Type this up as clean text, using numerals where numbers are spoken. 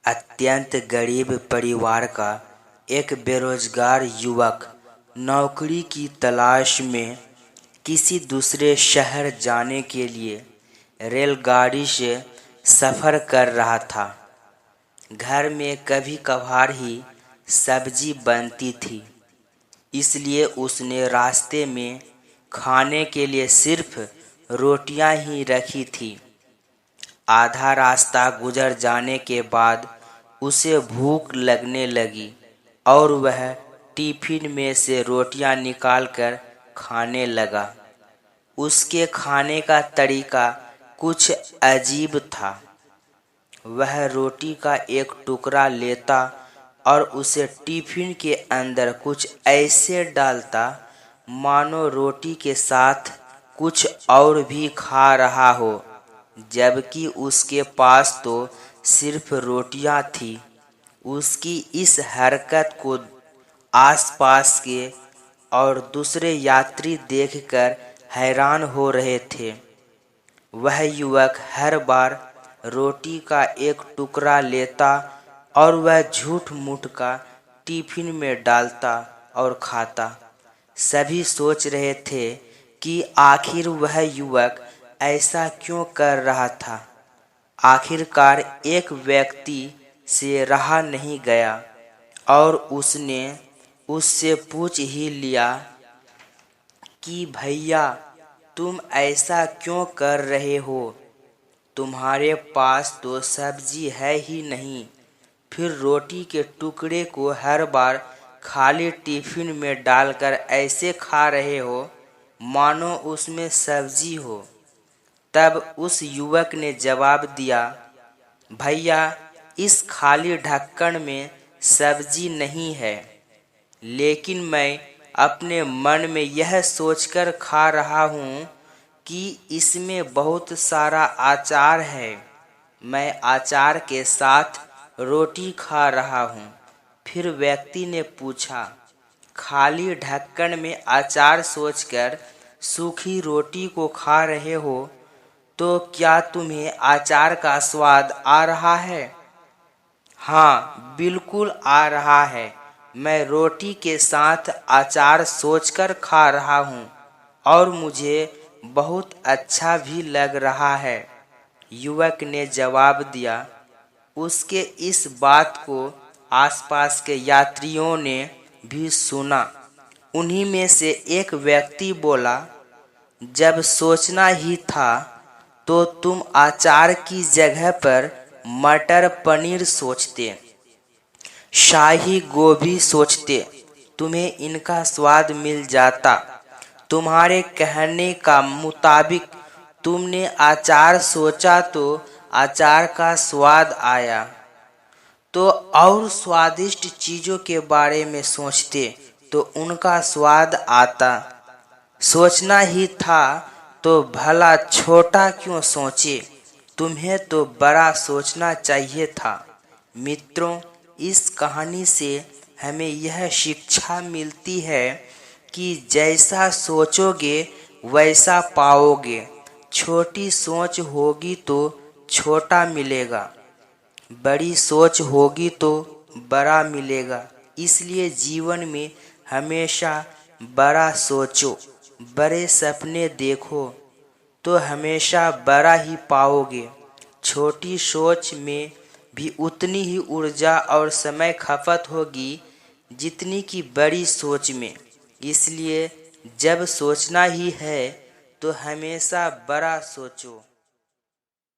अत्यंत गरीब परिवार का एक बेरोजगार युवक नौकरी की तलाश में किसी दूसरे शहर जाने के लिए रेलगाड़ी से सफ़र कर रहा था। घर में कभी कभार ही सब्जी बनती थी, इसलिए उसने रास्ते में खाने के लिए सिर्फ रोटियां ही रखी थी। आधा रास्ता गुजर जाने के बाद उसे भूख लगने लगी और वह टिफिन में से रोटियां निकालकर खाने लगा। उसके खाने का तरीका कुछ अजीब था। वह रोटी का एक टुकड़ा लेता और उसे टिफिन के अंदर कुछ ऐसे डालता मानो रोटी के साथ कुछ और भी खा रहा हो, जबकि उसके पास तो सिर्फ रोटियां थी। उसकी इस हरकत को आसपास के और दूसरे यात्री देखकर हैरान हो रहे थे। वह युवक हर बार रोटी का एक टुकड़ा लेता और वह झूठ मूठ का टिफिन में डालता और खाता। सभी सोच रहे थे कि आखिर वह युवक ऐसा क्यों कर रहा था। आखिरकार एक व्यक्ति से रहा नहीं गया और उसने उससे पूछ ही लिया कि भैया, तुम ऐसा क्यों कर रहे हो? तुम्हारे पास तो सब्जी है ही नहीं, फिर रोटी के टुकड़े को हर बार खाली टिफिन में डालकर ऐसे खा रहे हो मानो उसमें सब्जी हो। तब उस युवक ने जवाब दिया, भैया, इस खाली ढक्कन में सब्जी नहीं है, लेकिन मैं अपने मन में यह सोचकर खा रहा हूँ कि इसमें बहुत सारा अचार है। मैं अचार के साथ रोटी खा रहा हूँ। फिर व्यक्ति ने पूछा, खाली ढक्कन में अचार सोचकर सूखी रोटी को खा रहे हो, तो क्या तुम्हें अचार का स्वाद आ रहा है? हाँ, बिल्कुल आ रहा है। मैं रोटी के साथ अचार सोचकर खा रहा हूँ और मुझे बहुत अच्छा भी लग रहा है, युवक ने जवाब दिया। उसके इस बात को आसपास के यात्रियों ने भी सुना। उन्हीं में से एक व्यक्ति बोला, जब सोचना ही था तो तुम अचार की जगह पर मटर पनीर सोचते, शाही गोभी सोचते, तुम्हें इनका स्वाद मिल जाता। तुम्हारे कहने का मुताबिक तुमने अचार सोचा तो अचार का स्वाद आया, तो और स्वादिष्ट चीज़ों के बारे में सोचते तो उनका स्वाद आता। सोचना ही था तो भला छोटा क्यों सोचे, तुम्हें तो बड़ा सोचना चाहिए था। मित्रों, इस कहानी से हमें यह शिक्षा मिलती है कि जैसा सोचोगे वैसा पाओगे। छोटी सोच होगी तो छोटा मिलेगा, बड़ी सोच होगी तो बड़ा मिलेगा। इसलिए जीवन में हमेशा बड़ा सोचो, बड़े सपने देखो तो हमेशा बड़ा ही पाओगे। छोटी सोच में भी उतनी ही ऊर्जा और समय खपत होगी जितनी कि बड़ी सोच में। इसलिए जब सोचना ही है तो हमेशा बड़ा सोचो।